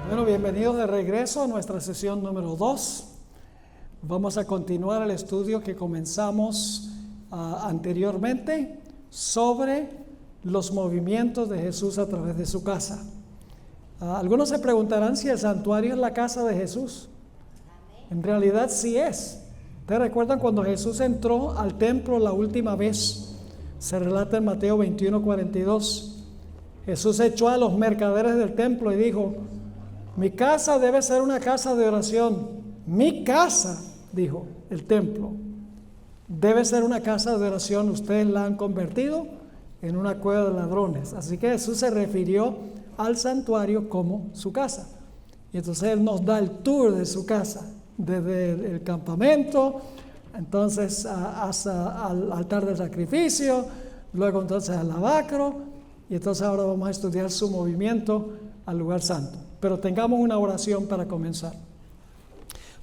Bueno, bienvenidos de regreso a nuestra sesión número 2. Vamos a continuar el estudio que comenzamos anteriormente sobre los movimientos de Jesús a través de su casa. Algunos se preguntarán si el santuario es la casa de Jesús. En realidad sí es. ¿Ustedes recuerdan cuando Jesús entró al templo la última vez? Se relata en Mateo 21:42. Jesús echó a los mercaderes del templo y dijo: mi casa debe ser una casa de oración. Mi casa, dijo, el templo, debe ser una casa de oración. Ustedes la han convertido en una cueva de ladrones. Así que Jesús se refirió al santuario como su casa. Y entonces Él nos da el tour de su casa, desde el campamento, entonces hasta al altar del sacrificio, luego entonces al lavacro, y entonces ahora vamos a estudiar su movimiento al lugar santo. Pero tengamos una oración para comenzar.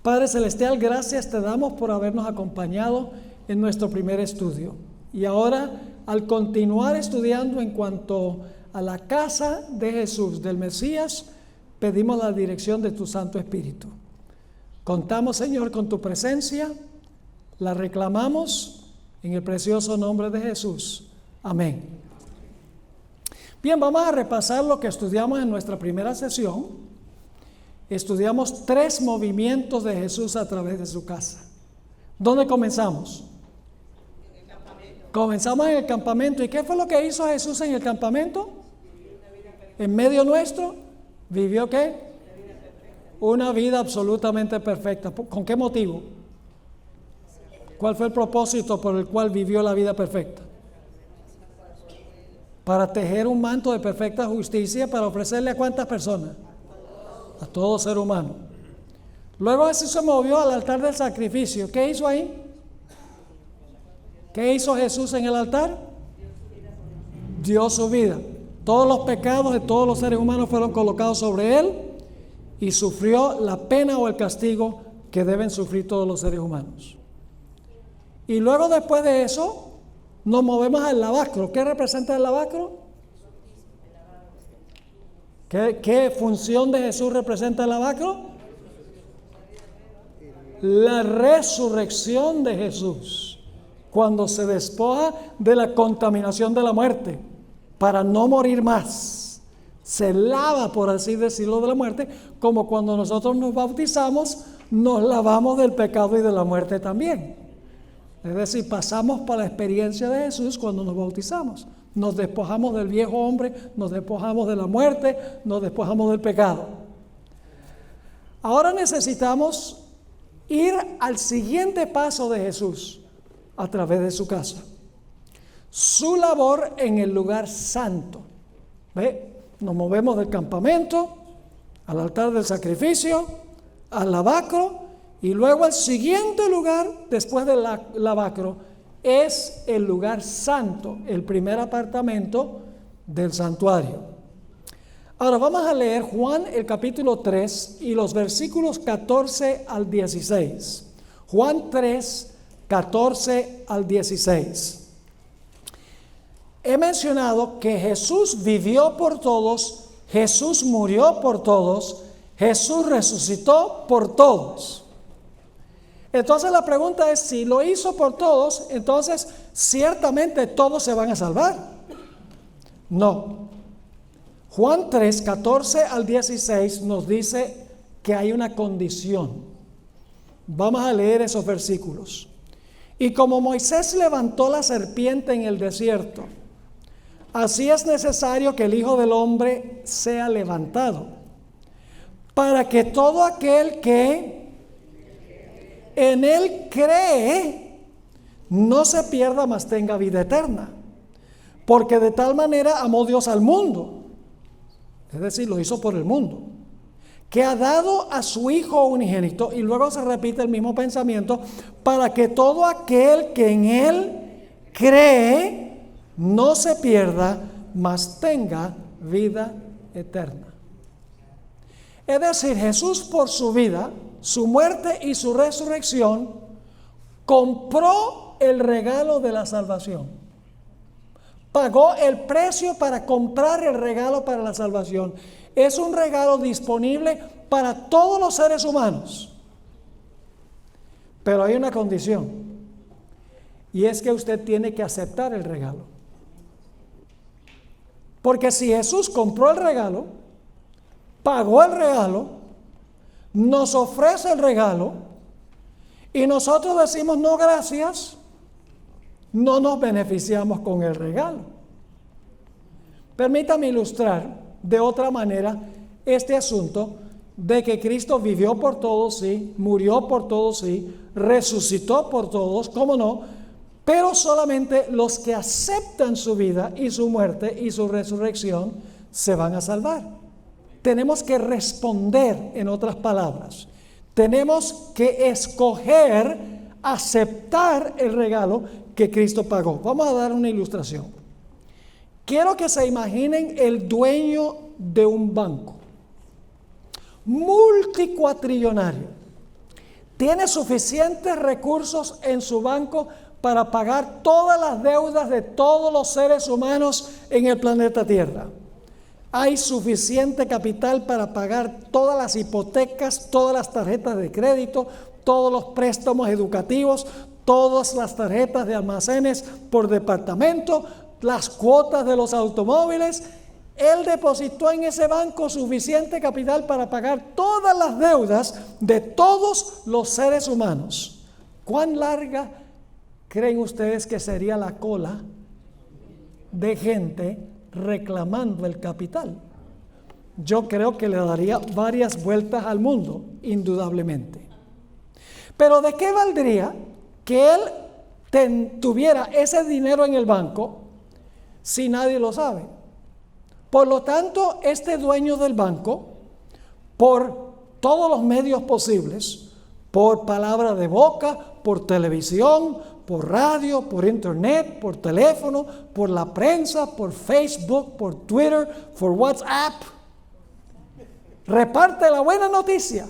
Padre Celestial, gracias te damos por habernos acompañado en nuestro primer estudio. Y ahora, al continuar estudiando en cuanto a la casa de Jesús, del Mesías, pedimos la dirección de tu Santo Espíritu. Contamos, Señor, con tu presencia, la reclamamos en el precioso nombre de Jesús. Amén. Bien, vamos a repasar lo que estudiamos en nuestra primera sesión. Estudiamos 3 movimientos de Jesús a través de su casa. ¿Dónde comenzamos? En el campamento. Comenzamos en el campamento. ¿Y qué fue lo que hizo Jesús en el campamento? En medio nuestro, ¿vivió qué? Una vida absolutamente perfecta. ¿Con qué motivo? ¿Cuál fue el propósito por el cual vivió la vida perfecta? Para tejer un manto de perfecta justicia, para ofrecerle a ¿cuántas personas? A todo ser humano. Luego Jesús se movió al altar del sacrificio. ¿Qué hizo ahí? ¿Qué hizo Jesús en el altar? Dio su vida. Todos los pecados de todos los seres humanos fueron colocados sobre Él y sufrió la pena o el castigo que deben sufrir todos los seres humanos. Y luego, después de eso, nos movemos al lavacro. ¿Qué representa el lavacro? ¿Qué función de Jesús representa el lavacro? La resurrección de Jesús, cuando se despoja de la contaminación de la muerte, para no morir más. Se lava, por así decirlo, de la muerte, como cuando nosotros nos bautizamos, nos lavamos del pecado y de la muerte también. Es decir, pasamos por la experiencia de Jesús cuando nos bautizamos. Nos despojamos del viejo hombre, nos despojamos de la muerte, nos despojamos del pecado. Ahora necesitamos ir al siguiente paso de Jesús a través de su casa. Su labor en el lugar santo. ¿Ve? Nos movemos del campamento al altar del sacrificio, al lavacro. Y luego el siguiente lugar, después del lavacro, es el lugar santo, el primer apartamento del santuario. Ahora vamos a leer Juan el capítulo 3 y los versículos 14 al 16. Juan 3, 14 al 16. He mencionado que Jesús vivió por todos, Jesús murió por todos, Jesús resucitó por todos. Entonces la pregunta es, si lo hizo por todos, entonces ciertamente todos se van a salvar. No. Juan 3, 14 al 16 nos dice que hay una condición. Vamos a leer esos versículos. Y como Moisés levantó la serpiente en el desierto, así es necesario que el Hijo del Hombre sea levantado, para que todo aquel que en Él cree no se pierda, mas tenga vida eterna. Porque de tal manera amó Dios al mundo, es decir, lo hizo por el mundo, que ha dado a su Hijo unigénito. Y luego se repite el mismo pensamiento: para que todo aquel que en Él cree no se pierda, mas tenga vida eterna. Es decir, Jesús, por su vida, su muerte y su resurrección, compró el regalo de la salvación. Pagó el precio para comprar el regalo para la salvación. Es un regalo disponible para todos los seres humanos. Pero hay una condición, y es que usted tiene que aceptar el regalo. Porque si Jesús compró el regalo, pagó el regalo, nos ofrece el regalo, y nosotros decimos no gracias, no nos beneficiamos con el regalo. Permítame ilustrar de otra manera este asunto de que Cristo vivió por todos, sí, murió por todos, sí, resucitó por todos, ¿cómo no? Pero solamente los que aceptan su vida y su muerte y su resurrección se van a salvar. Tenemos que responder, en otras palabras. Tenemos que escoger aceptar el regalo que Cristo pagó. Vamos a dar una ilustración. Quiero que se imaginen el dueño de un banco multicuatrillonario. Tiene suficientes recursos en su banco para pagar todas las deudas de todos los seres humanos en el planeta Tierra. Hay suficiente capital para pagar todas las hipotecas, todas las tarjetas de crédito, todos los préstamos educativos, todas las tarjetas de almacenes por departamento, las cuotas de los automóviles. Él depositó en ese banco suficiente capital para pagar todas las deudas de todos los seres humanos. ¿Cuán larga creen ustedes que sería la cola de gente reclamando el capital? Yo creo que le daría varias vueltas al mundo, indudablemente. Pero ¿de qué valdría que él tuviera ese dinero en el banco si nadie lo sabe? Por lo tanto, este dueño del banco, por todos los medios posibles, por palabra de boca, por televisión, por radio, por internet, por teléfono, por la prensa, por Facebook, por Twitter, por WhatsApp, reparte la buena noticia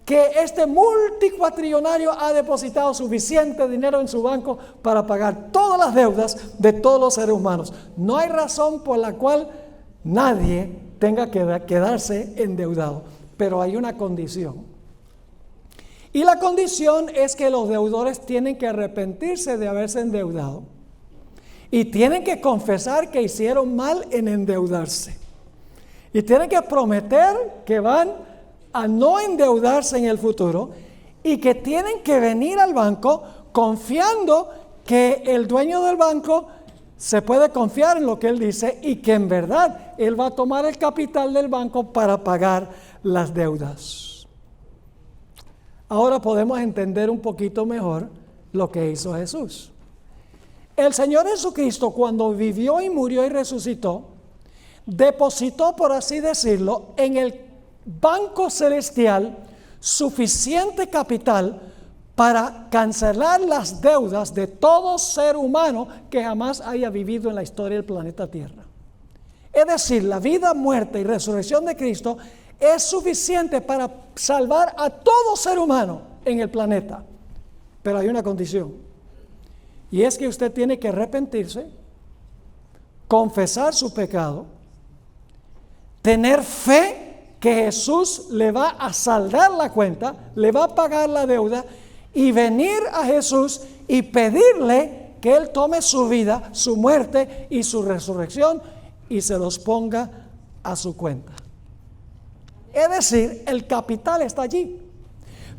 que este multicuatrillonario ha depositado suficiente dinero en su banco para pagar todas las deudas de todos los seres humanos. No hay razón por la cual nadie tenga que quedarse endeudado, pero hay una condición. Y la condición es que los deudores tienen que arrepentirse de haberse endeudado y tienen que confesar que hicieron mal en endeudarse. Y tienen que prometer que van a no endeudarse en el futuro y que tienen que venir al banco confiando que el dueño del banco se puede confiar en lo que él dice y que en verdad él va a tomar el capital del banco para pagar las deudas. Ahora podemos entender un poquito mejor lo que hizo Jesús. El Señor Jesucristo, cuando vivió y murió y resucitó, depositó, por así decirlo, en el banco celestial suficiente capital para cancelar las deudas de todo ser humano que jamás haya vivido en la historia del planeta Tierra. Es decir, la vida, muerte y resurrección de Cristo es suficiente para salvar a todo ser humano en el planeta. Pero hay una condición, y es que usted tiene que arrepentirse, confesar su pecado, tener fe que Jesús le va a saldar la cuenta, le va a pagar la deuda, y venir a Jesús y pedirle que Él tome su vida, su muerte y su resurrección y se los ponga a su cuenta. Es decir, el capital está allí.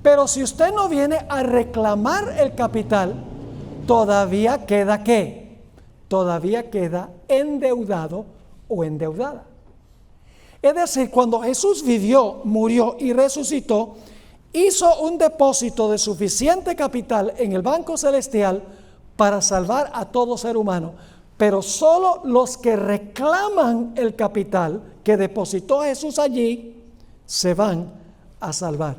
Pero si usted no viene a reclamar el capital, todavía queda ¿qué? Todavía queda endeudado o endeudada. Es decir, cuando Jesús vivió, murió y resucitó, hizo un depósito de suficiente capital en el banco celestial para salvar a todo ser humano. Pero solo los que reclaman el capital que depositó Jesús allí se van a salvar.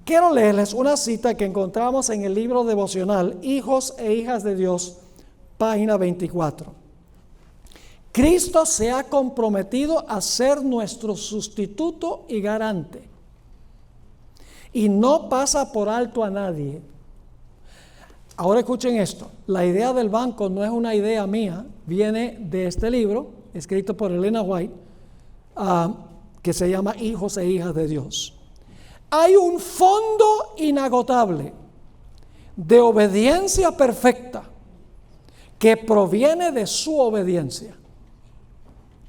Quiero leerles una cita que encontramos en el libro devocional Hijos e Hijas de Dios, página 24. Cristo se ha comprometido a ser nuestro sustituto y garante. Y no pasa por alto a nadie. Ahora escuchen esto. La idea del banco no es una idea mía. Viene de este libro, escrito por Elena White, que se llama hijos e hijas de Dios. Hay un fondo inagotable de obediencia perfecta que proviene de su obediencia.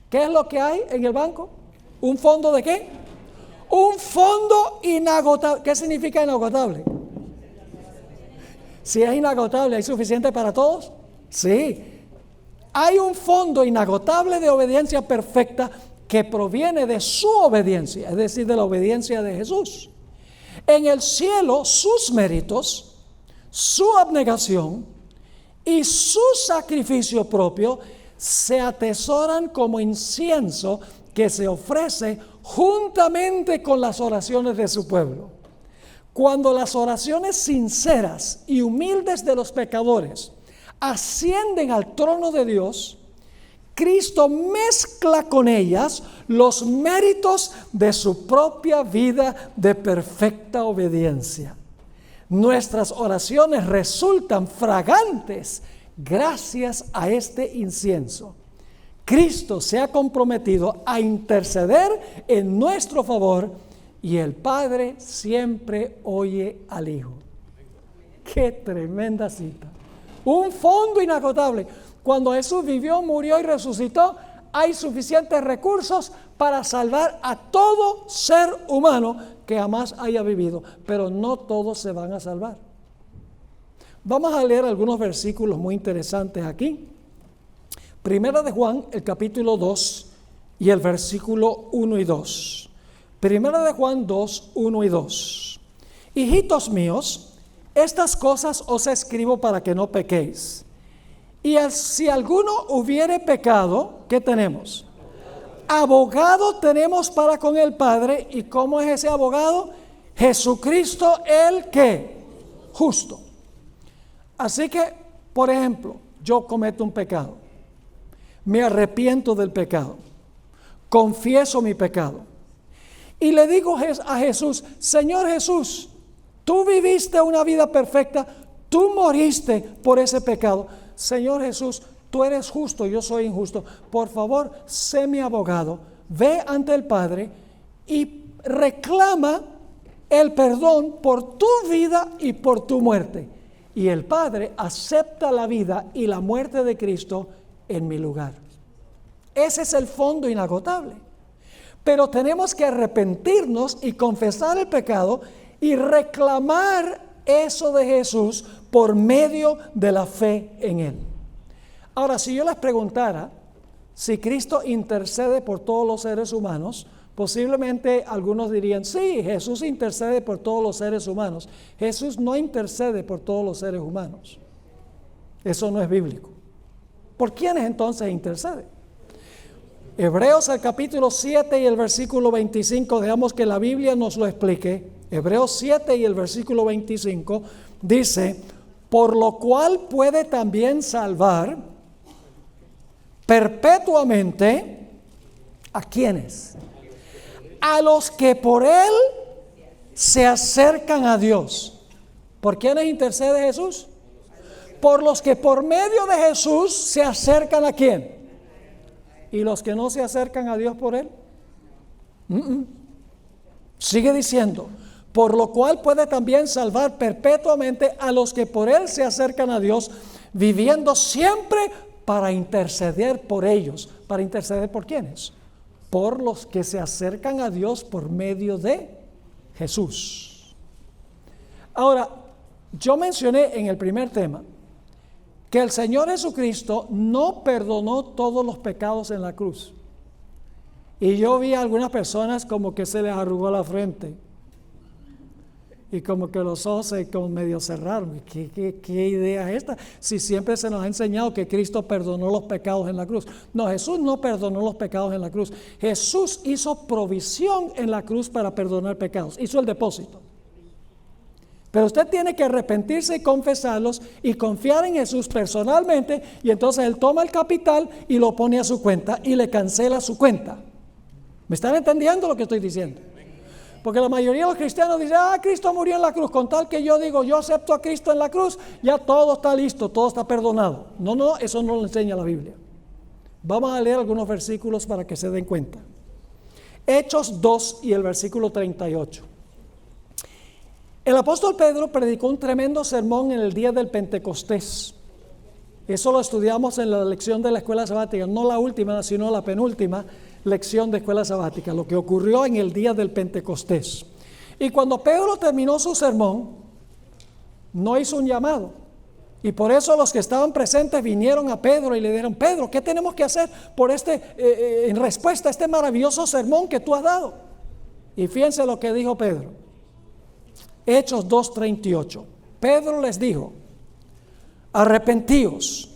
¿Qué es lo que hay en el banco? ¿Un fondo de qué? Un fondo inagotable. ¿Qué significa inagotable? Si es inagotable, ¿hay suficiente para todos? Sí. Hay un fondo inagotable de obediencia perfecta que proviene de su obediencia, es decir, de la obediencia de Jesús. En el cielo, sus méritos, su abnegación y su sacrificio propio se atesoran como incienso que se ofrece juntamente con las oraciones de su pueblo. Cuando las oraciones sinceras y humildes de los pecadores ascienden al trono de Dios, Cristo mezcla con ellas los méritos de su propia vida de perfecta obediencia. Nuestras oraciones resultan fragantes gracias a este incienso. Cristo se ha comprometido a interceder en nuestro favor y el Padre siempre oye al Hijo. ¡Qué tremenda cita! Un fondo inagotable. Cuando Jesús vivió, murió y resucitó, hay suficientes recursos para salvar a todo ser humano que jamás haya vivido, pero no todos se van a salvar. Vamos a leer algunos versículos muy interesantes aquí. Primera de Juan, el capítulo 2 y el versículo 1 y 2. Primera de Juan 2, 1 y 2. Hijitos míos, estas cosas os escribo para que no pequéis. Y si alguno hubiere pecado, ¿qué tenemos? Abogado tenemos para con el Padre. ¿Y cómo es ese abogado? Jesucristo el que justo. Así que, por ejemplo, yo cometo un pecado, me arrepiento del pecado, confieso mi pecado y le digo a Jesús: Señor Jesús, tú viviste una vida perfecta, tú moriste por ese pecado. Señor Jesús, tú eres justo, yo soy injusto. Por favor, sé mi abogado. Ve ante el Padre y reclama el perdón por tu vida y por tu muerte. Y el Padre acepta la vida y la muerte de Cristo en mi lugar. Ese es el fondo inagotable. Pero tenemos que arrepentirnos y confesar el pecado y reclamar eso de Jesús por medio de la fe en Él. Ahora, si yo les preguntara si Cristo intercede por todos los seres humanos, posiblemente algunos dirían: sí, Jesús intercede por todos los seres humanos. Jesús no intercede por todos los seres humanos. Eso no es bíblico. ¿Por quiénes entonces intercede? Hebreos el capítulo 7 y el versículo 25, dejamos que la Biblia nos lo explique. Hebreos 7 y el versículo 25 dice: por lo cual puede también salvar perpetuamente ¿a quiénes? A los que por Él se acercan a Dios. ¿Por quiénes intercede Jesús? Por los que por medio de Jesús se acercan ¿a quién? ¿Y los que no se acercan a Dios por Él? Sigue diciendo: por lo cual puede también salvar perpetuamente a los que por Él se acercan a Dios, viviendo siempre para interceder por ellos. ¿Para interceder por quiénes? Por los que se acercan a Dios por medio de Jesús. Ahora, yo mencioné en el primer tema que el Señor Jesucristo no perdonó todos los pecados en la cruz. Y yo vi a algunas personas como que se les arrugó la frente y como que los ojos se como medio cerraron. ¿Qué idea es esta? Si siempre se nos ha enseñado que Cristo perdonó los pecados en la cruz. No, Jesús no perdonó los pecados en la cruz. Jesús hizo provisión en la cruz para perdonar pecados. Hizo el depósito. Pero usted tiene que arrepentirse y confesarlos y confiar en Jesús personalmente, y entonces Él toma el capital y lo pone a su cuenta y le cancela su cuenta. ¿Me están entendiendo lo que estoy diciendo? Porque la mayoría de los cristianos dicen: Cristo murió en la cruz. Con tal que yo digo, yo acepto a Cristo en la cruz, ya todo está listo, todo está perdonado. No, eso no lo enseña la Biblia. Vamos a leer algunos versículos para que se den cuenta. Hechos 2 y el versículo 38. El apóstol Pedro predicó un tremendo sermón en el día del Pentecostés. Eso lo estudiamos en la lección de la escuela sabática, no la última, sino la penúltima lección de escuela sabática, lo que ocurrió en el día del Pentecostés. Y cuando Pedro terminó su sermón, no hizo un llamado. Y por eso los que estaban presentes vinieron a Pedro y le dijeron: Pedro, ¿qué tenemos que hacer por en respuesta a este maravilloso sermón que tú has dado? Y fíjense lo que dijo Pedro. Hechos 2:38. Pedro les dijo: arrepentíos.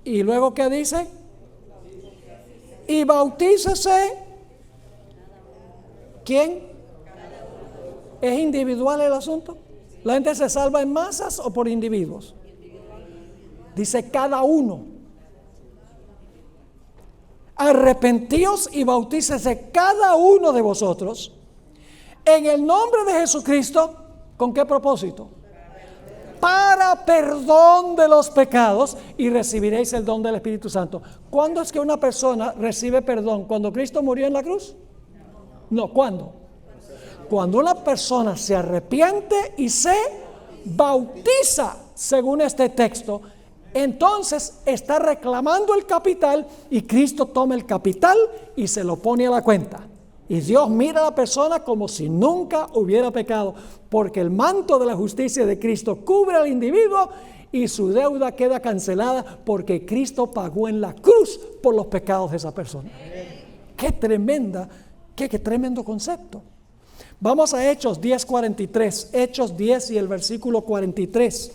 Y luego, ¿qué dice? Y bautícese. ¿Quién? ¿Es individual el asunto? ¿La gente se salva en masas o por individuos? Dice cada uno. Arrepentíos y bautícese cada uno de vosotros en el nombre de Jesucristo. ¿Con qué propósito? Para perdón de los pecados, y recibiréis el don del Espíritu Santo. ¿Cuándo es que una persona recibe perdón? ¿Cuando Cristo murió en la cruz? No, ¿cuándo? Cuando una persona se arrepiente y se bautiza, según este texto, entonces está reclamando el capital, y Cristo toma el capital y se lo pone a la cuenta. Y Dios mira a la persona como si nunca hubiera pecado, porque el manto de la justicia de Cristo cubre al individuo y su deuda queda cancelada, porque Cristo pagó en la cruz por los pecados de esa persona. ¡Qué tremendo concepto! Vamos a Hechos 10:43, Hechos 10 y el versículo 43.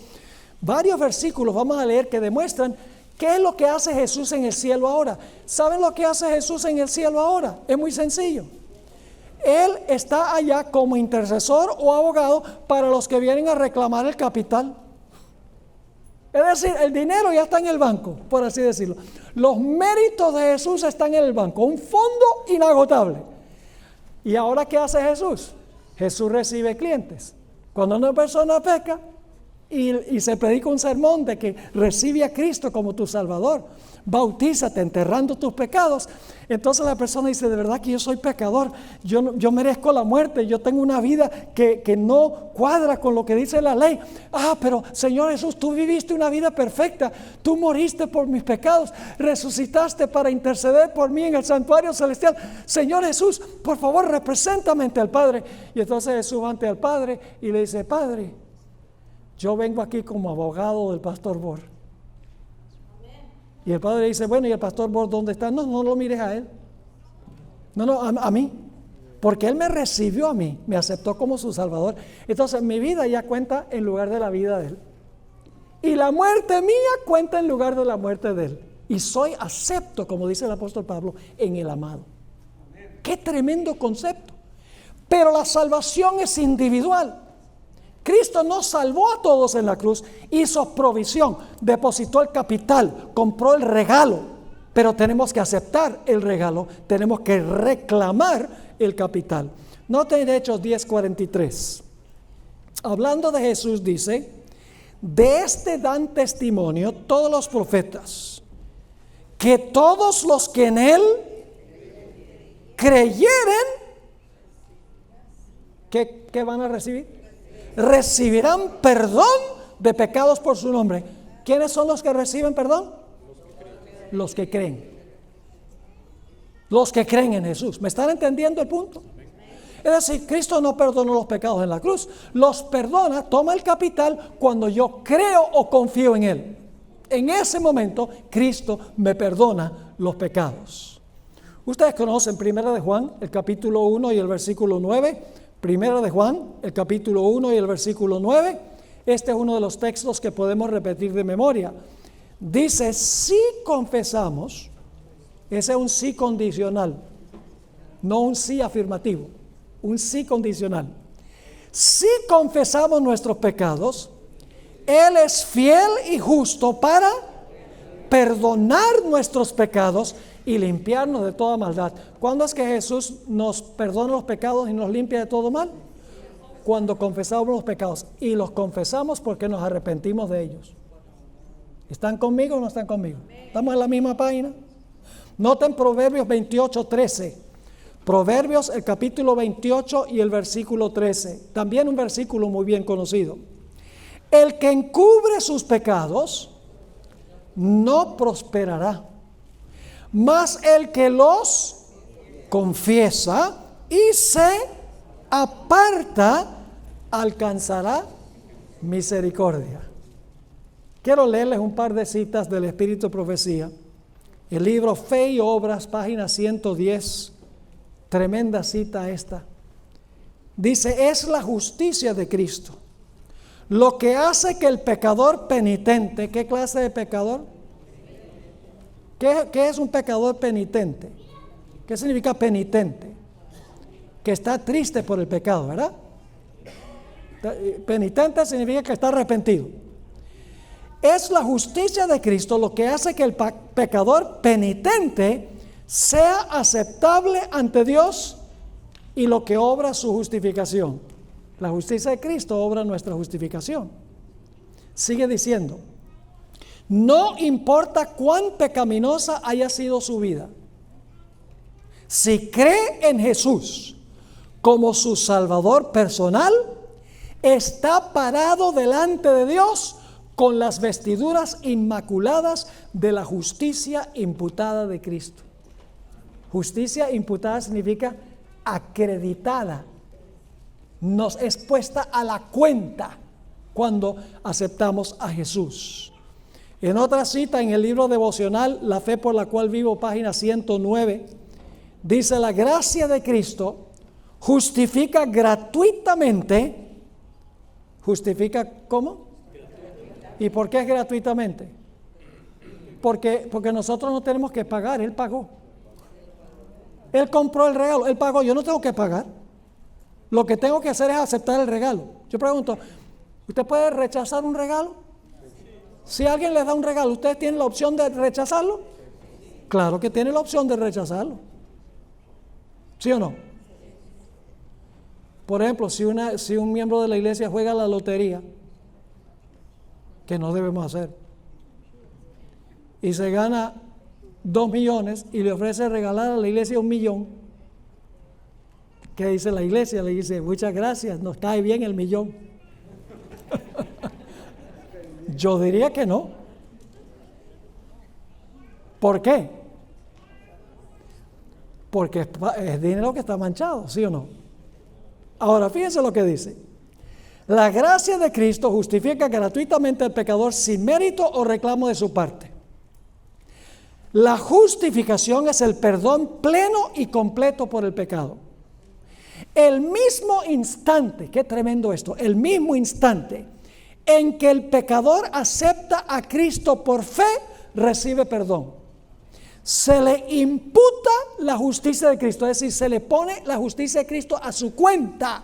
Varios versículos vamos a leer que demuestran qué es lo que hace Jesús en el cielo ahora. ¿Saben lo que hace Jesús en el cielo ahora? Es muy sencillo. Él está allá como intercesor o abogado para los que vienen a reclamar el capital. Es decir, el dinero ya está en el banco, por así decirlo. Los méritos de Jesús están en el banco, un fondo inagotable. ¿Y ahora qué hace Jesús? Jesús recibe clientes. Cuando una persona peca y se predica un sermón de que recibe a Cristo como tu Salvador, bautízate enterrando tus pecados, entonces la persona dice: de verdad que yo soy pecador, yo merezco la muerte, yo tengo una vida que no cuadra con lo que dice la ley. Pero Señor Jesús, tú viviste una vida perfecta, tú moriste por mis pecados, resucitaste para interceder por mí en el santuario celestial. Señor Jesús, por favor, represéntame ante el Padre. Y entonces Jesús va ante el Padre y le dice: Padre, yo vengo aquí como abogado del pastor Bor. Y el Padre dice: bueno, ¿y el pastor Bor dónde está? No lo mires a él. No, a mí. Porque él me recibió a mí, me aceptó como su Salvador. Entonces mi vida ya cuenta en lugar de la vida de él. Y la muerte mía cuenta en lugar de la muerte de él. Y soy acepto, como dice el apóstol Pablo, en el amado. ¡Qué tremendo concepto! Pero la salvación es individual. Cristo nos salvó a todos en la cruz, hizo provisión, depositó el capital, compró el regalo, pero tenemos que aceptar el regalo, tenemos que reclamar el capital. Noten Hechos 10:43. Hablando de Jesús dice: de este dan testimonio todos los profetas, que todos los que en él creyeren, ¿qué van a recibir? Recibirán perdón de pecados por su nombre. ¿Quiénes son los que reciben perdón? Los que creen. Los que creen en Jesús. ¿Me están entendiendo el punto? Es decir, Cristo no perdonó los pecados en la cruz. Los perdona, toma el capital cuando yo creo o confío en Él. En ese momento, Cristo me perdona los pecados. Ustedes conocen 1 de Juan, el capítulo 1 y el versículo 9. 1 de Juan, el capítulo 1 y el versículo 9. Este es uno de los textos que podemos repetir de memoria. Dice: si confesamos, ese es un sí condicional, no un sí afirmativo, un sí condicional. Si confesamos nuestros pecados, Él es fiel y justo para perdonar nuestros pecados y limpiarnos de toda maldad. ¿Cuándo es que Jesús nos perdona los pecados y nos limpia de todo mal? Cuando confesamos los pecados, y los confesamos porque nos arrepentimos de ellos. ¿Están conmigo o no están conmigo? ¿Estamos en la misma página? Noten Proverbios 28:13. Proverbios, el capítulo 28 y el versículo 13. También un versículo muy bien conocido. El que encubre sus pecados no prosperará, mas el que los confiesa y se aparta alcanzará misericordia. Quiero leerles un par de citas del Espíritu de Profecía. El libro Fe y Obras, página 110. Tremenda cita esta. Dice, es la justicia de Cristo lo que hace que el pecador penitente, ¿qué clase de pecador? ¿Qué es un pecador penitente? ¿Qué significa penitente? Que está triste por el pecado, ¿verdad? Penitente significa que está arrepentido. Es la justicia de Cristo lo que hace que el pecador penitente sea aceptable ante Dios y lo que obra su justificación. La justicia de Cristo obra nuestra justificación. Sigue diciendo, no importa cuán pecaminosa haya sido su vida, si cree en Jesús como su Salvador personal, está parado delante de Dios con las vestiduras inmaculadas de la justicia imputada de Cristo. Justicia imputada significa acreditada, nos es puesta a la cuenta cuando aceptamos a Jesús. En otra cita en el libro devocional La fe por la cual vivo, página 109, dice, la gracia de Cristo justifica gratuitamente. ¿Justifica cómo? ¿Y por qué es gratuitamente? Porque nosotros no tenemos que pagar, Él pagó. Él compró el regalo, Él pagó, yo no tengo que pagar. Lo que tengo que hacer es aceptar el regalo. Yo pregunto, ¿usted puede rechazar un regalo? Si alguien le da un regalo, ¿ustedes tienen la opción de rechazarlo? Claro que tienen la opción de rechazarlo. ¿Sí o no? Por ejemplo, si un miembro de la iglesia juega la lotería, que no debemos hacer, y se gana 2 millones y le ofrece regalar a la iglesia 1 millón, ¿qué dice la iglesia? Le dice, muchas gracias, nos cae bien el millón. Yo diría que no. ¿Por qué? Porque es dinero que está manchado, ¿sí o no? Ahora, fíjense lo que dice. La gracia de Cristo justifica gratuitamente al pecador sin mérito o reclamo de su parte. La justificación es el perdón pleno y completo por el pecado. El mismo instante, qué tremendo esto, el mismo instante en que el pecador acepta a Cristo por fe, recibe perdón. Se le imputa la justicia de Cristo, es decir, se le pone la justicia de Cristo a su cuenta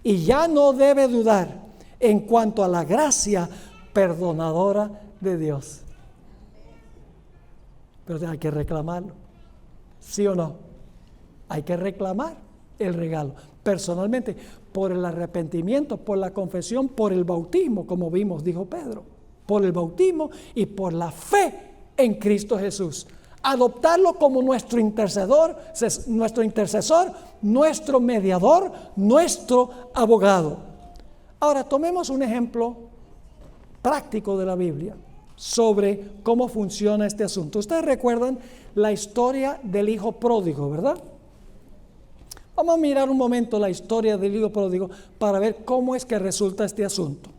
y ya no debe dudar en cuanto a la gracia perdonadora de Dios. Pero hay que reclamarlo, ¿sí o no? Hay que reclamar el regalo, personalmente, por el arrepentimiento, por la confesión, por el bautismo, como vimos, dijo Pedro, por el bautismo y por la fe en Cristo Jesús. Adoptarlo como nuestro intercesor, nuestro mediador, nuestro abogado. Ahora, tomemos un ejemplo práctico de la Biblia sobre cómo funciona este asunto. Ustedes recuerdan la historia del hijo pródigo, ¿verdad? Vamos a mirar un momento la historia del hijo pródigo para ver cómo es que resulta este asunto.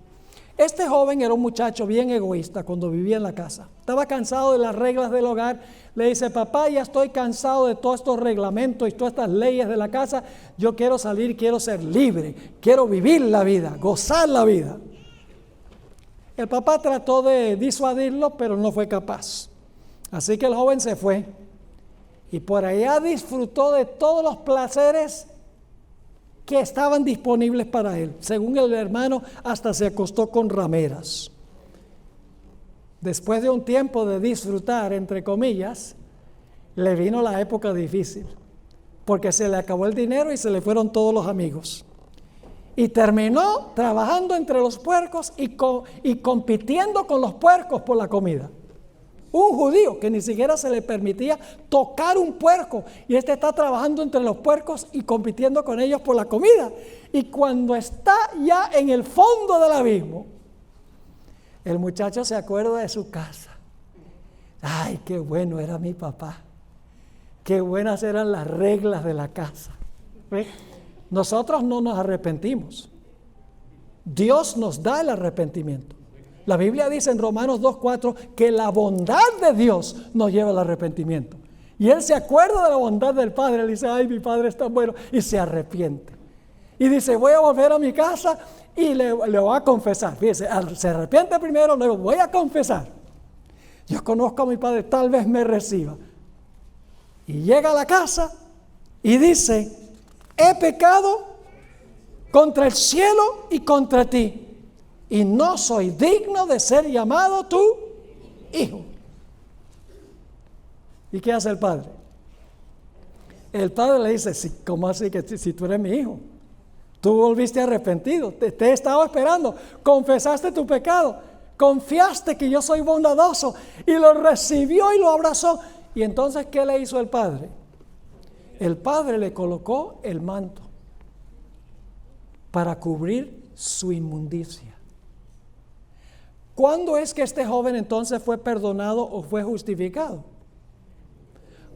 Este joven era un muchacho bien egoísta cuando vivía en la casa. Estaba cansado de las reglas del hogar. Le dice, papá, ya estoy cansado de todos estos reglamentos y todas estas leyes de la casa. Yo quiero salir, quiero ser libre, quiero vivir la vida, gozar la vida. El papá trató de disuadirlo, pero no fue capaz. Así que el joven se fue. Y por allá disfrutó de todos los placeres que estaban disponibles para él. Según el hermano, hasta se acostó con rameras. Después de un tiempo de disfrutar, entre comillas, le vino la época difícil, porque se le acabó el dinero y se le fueron todos los amigos. Y terminó trabajando entre los puercos y compitiendo con los puercos por la comida. Un judío que ni siquiera se le permitía tocar un puerco. Y este está trabajando entre los puercos y compitiendo con ellos por la comida. Y cuando está ya en el fondo del abismo, el muchacho se acuerda de su casa. Ay, qué bueno era mi papá. Qué buenas eran las reglas de la casa. ¿Ve? Nosotros no nos arrepentimos. Dios nos da el arrepentimiento. La Biblia dice en Romanos 2:4 que la bondad de Dios nos lleva al arrepentimiento. Y él se acuerda de la bondad del Padre. Él dice, ay, mi Padre es tan bueno. Y se arrepiente. Y dice, voy a volver a mi casa y le voy a confesar. Fíjese, se arrepiente primero, luego voy a confesar. Yo conozco a mi Padre, tal vez me reciba. Y llega a la casa y dice, he pecado contra el cielo y contra ti, y no soy digno de ser llamado tu hijo. ¿Y qué hace el padre? El padre le dice, sí, ¿cómo así que si tú eres mi hijo? Tú volviste arrepentido, te he estado esperando, confesaste tu pecado, confiaste que yo soy bondadoso, y lo recibió y lo abrazó. Y entonces, ¿qué le hizo el padre? El padre le colocó el manto para cubrir su inmundicia. ¿Cuándo es que este joven entonces fue perdonado o fue justificado?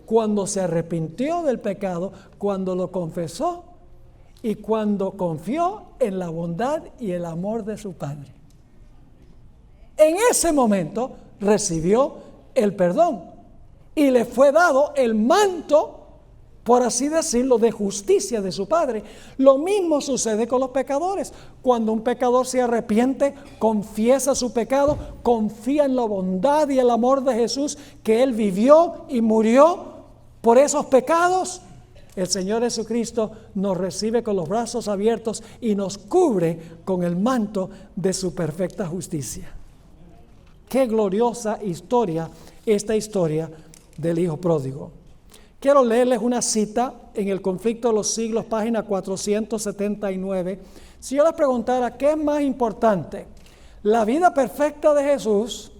Cuando se arrepintió del pecado, cuando lo confesó y cuando confió en la bondad y el amor de su padre. En ese momento recibió el perdón y le fue dado el manto, por así decirlo, de justicia de su Padre. Lo mismo sucede con los pecadores. Cuando un pecador se arrepiente, confiesa su pecado, confía en la bondad y el amor de Jesús, que Él vivió y murió por esos pecados, el Señor Jesucristo nos recibe con los brazos abiertos y nos cubre con el manto de su perfecta justicia. Qué gloriosa historia esta historia del Hijo Pródigo. Quiero leerles una cita en El Conflicto de los Siglos, página 479. Si yo les preguntara, ¿qué es más importante? ¿La vida perfecta de Jesús,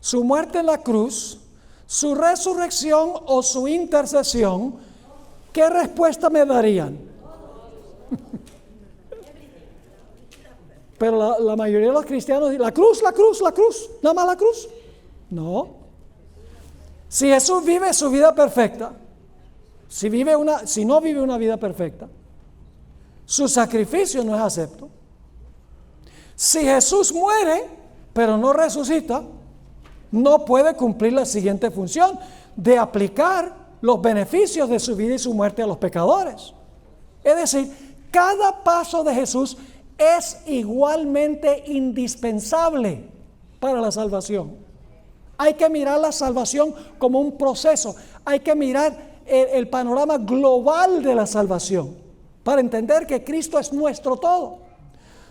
su muerte en la cruz, su resurrección o su intercesión? ¿Qué respuesta me darían? Pero la mayoría de los cristianos dicen, la cruz, nada más la cruz. No. Si Jesús vive su vida perfecta, si no vive una vida perfecta, su sacrificio no es acepto. Si Jesús muere, pero no resucita, no puede cumplir la siguiente función de aplicar los beneficios de su vida y su muerte a los pecadores. Es decir, cada paso de Jesús es igualmente indispensable para la salvación. Hay que mirar la salvación como un proceso. Hay que mirar el panorama global de la salvación para entender que Cristo es nuestro todo.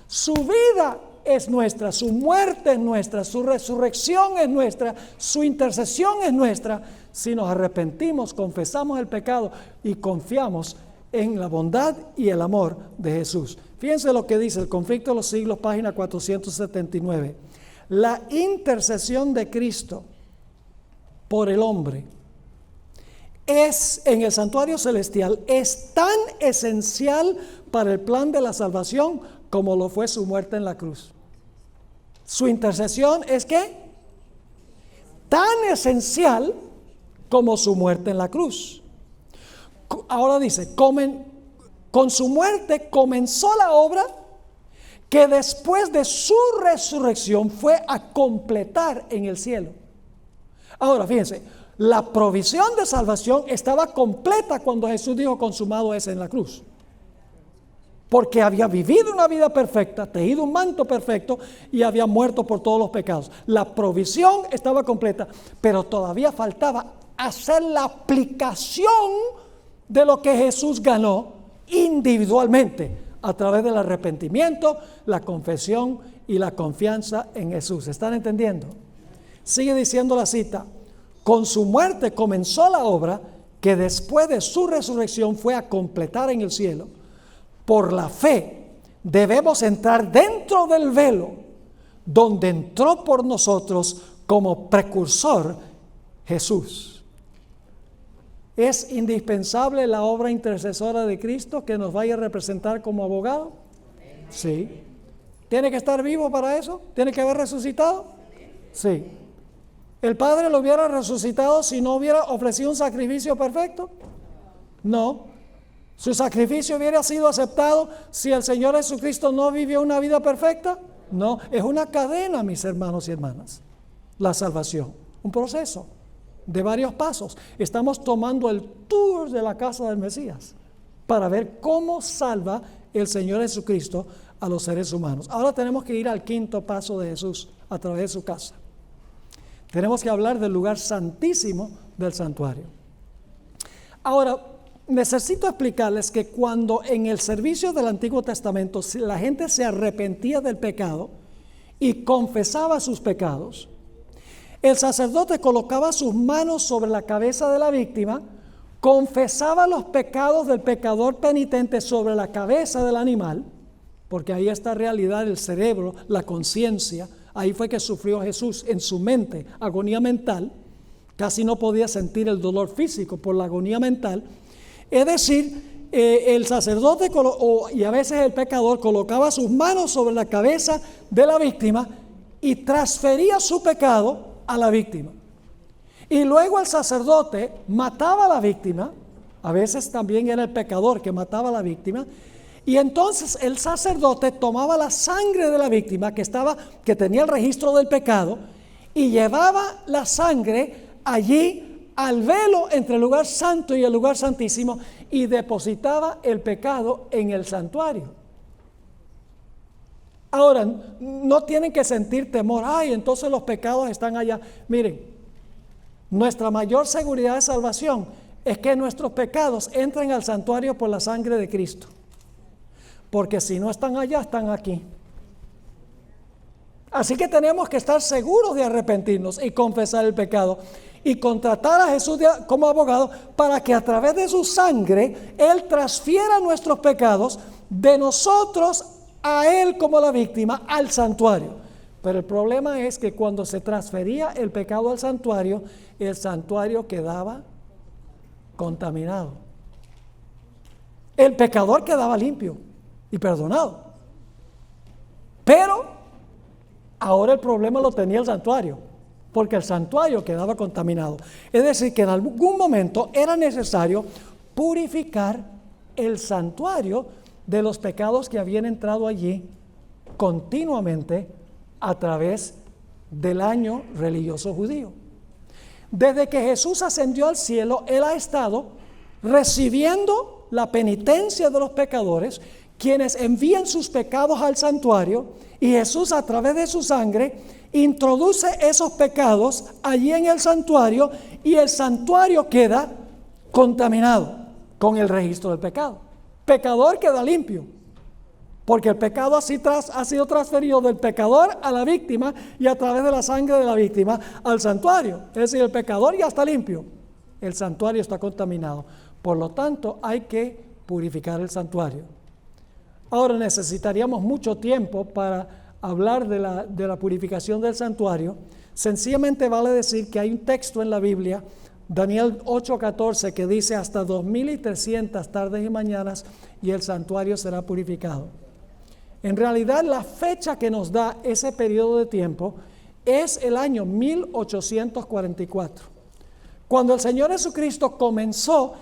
Su vida es nuestra, su muerte es nuestra, su resurrección es nuestra, su intercesión es nuestra. Si nos arrepentimos, confesamos el pecado y confiamos en la bondad y el amor de Jesús. Fíjense lo que dice El Conflicto de los Siglos, página 479. La intercesión de Cristo por el hombre es, en el santuario celestial, es tan esencial para el plan de la salvación como lo fue su muerte en la cruz. Su intercesión es ¿qué? Tan esencial como su muerte en la cruz. Ahora dice, con su muerte comenzó la obra que después de su resurrección fue a completar en el cielo. Ahora fíjense, la provisión de salvación estaba completa cuando Jesús dijo consumado es en la cruz. Porque había vivido una vida perfecta, tejido un manto perfecto y había muerto por todos los pecados. La provisión estaba completa, pero todavía faltaba hacer la aplicación de lo que Jesús ganó individualmente a través del arrepentimiento, la confesión y la confianza en Jesús. ¿Están entendiendo? Sigue diciendo la cita. Con su muerte comenzó la obra que después de su resurrección fue a completar en el cielo. Por la fe debemos entrar dentro del velo donde entró por nosotros como precursor Jesús. ¿Es indispensable la obra intercesora de Cristo que nos vaya a representar como abogado? Sí. ¿Tiene que estar vivo para eso? ¿Tiene que haber resucitado? Sí. ¿El Padre lo hubiera resucitado si no hubiera ofrecido un sacrificio perfecto? No. ¿Su sacrificio hubiera sido aceptado si el Señor Jesucristo no vivió una vida perfecta? No. Es una cadena, mis hermanos y hermanas. La salvación. Un proceso de varios pasos. Estamos tomando el tour de la casa del Mesías para ver cómo salva el Señor Jesucristo a los seres humanos. Ahora tenemos que ir al quinto paso de Jesús a través de su casa. Tenemos que hablar del lugar santísimo del santuario. Ahora, necesito explicarles que cuando en el servicio del Antiguo Testamento la gente se arrepentía del pecado y confesaba sus pecados, el sacerdote colocaba sus manos sobre la cabeza de la víctima, confesaba los pecados del pecador penitente sobre la cabeza del animal, porque ahí está en realidad el cerebro, la conciencia. Ahí fue que sufrió Jesús en su mente, agonía mental. Casi no podía sentir el dolor físico por la agonía mental. Es decir, el sacerdote y a veces el pecador colocaba sus manos sobre la cabeza de la víctima y transfería su pecado a la víctima. Y luego el sacerdote mataba a la víctima. A veces también era el pecador que mataba a la víctima. Y entonces el sacerdote tomaba la sangre de la víctima que tenía el registro del pecado y llevaba la sangre allí al velo entre el lugar santo y el lugar santísimo y depositaba el pecado en el santuario. Ahora, no tienen que sentir temor. Ay, entonces los pecados están allá. Miren, nuestra mayor seguridad de salvación es que nuestros pecados entren al santuario por la sangre de Cristo. Porque si no están allá, están aquí. Así que tenemos que estar seguros de arrepentirnos y confesar el pecado y contratar a Jesús como abogado para que a través de su sangre Él transfiera nuestros pecados de nosotros a Él como la víctima al santuario. Pero el problema es que cuando se transfería el pecado al santuario, el santuario quedaba contaminado. El pecador quedaba limpio y perdonado. Pero ahora el problema lo tenía el santuario, porque el santuario quedaba contaminado. Es decir, que en algún momento era necesario purificar el santuario de los pecados que habían entrado allí continuamente a través del año religioso judío. Desde que Jesús ascendió al cielo, Él ha estado recibiendo la penitencia de los pecadores, quienes envían sus pecados al santuario, y Jesús a través de su sangre introduce esos pecados allí en el santuario, y el santuario queda contaminado con el registro del pecado. Pecador queda limpio, porque el pecado ha sido transferido del pecador a la víctima y a través de la sangre de la víctima al santuario. Es decir, el pecador ya está limpio, el santuario está contaminado. Por lo tanto, hay que purificar el santuario. Ahora necesitaríamos mucho tiempo para hablar de la purificación del santuario. Sencillamente vale decir que hay un texto en la Biblia, Daniel 8:14, que dice hasta 2300 tardes y mañanas y el santuario será purificado. En realidad la fecha que nos da ese periodo de tiempo es el año 1844. Cuando el Señor Jesucristo comenzó,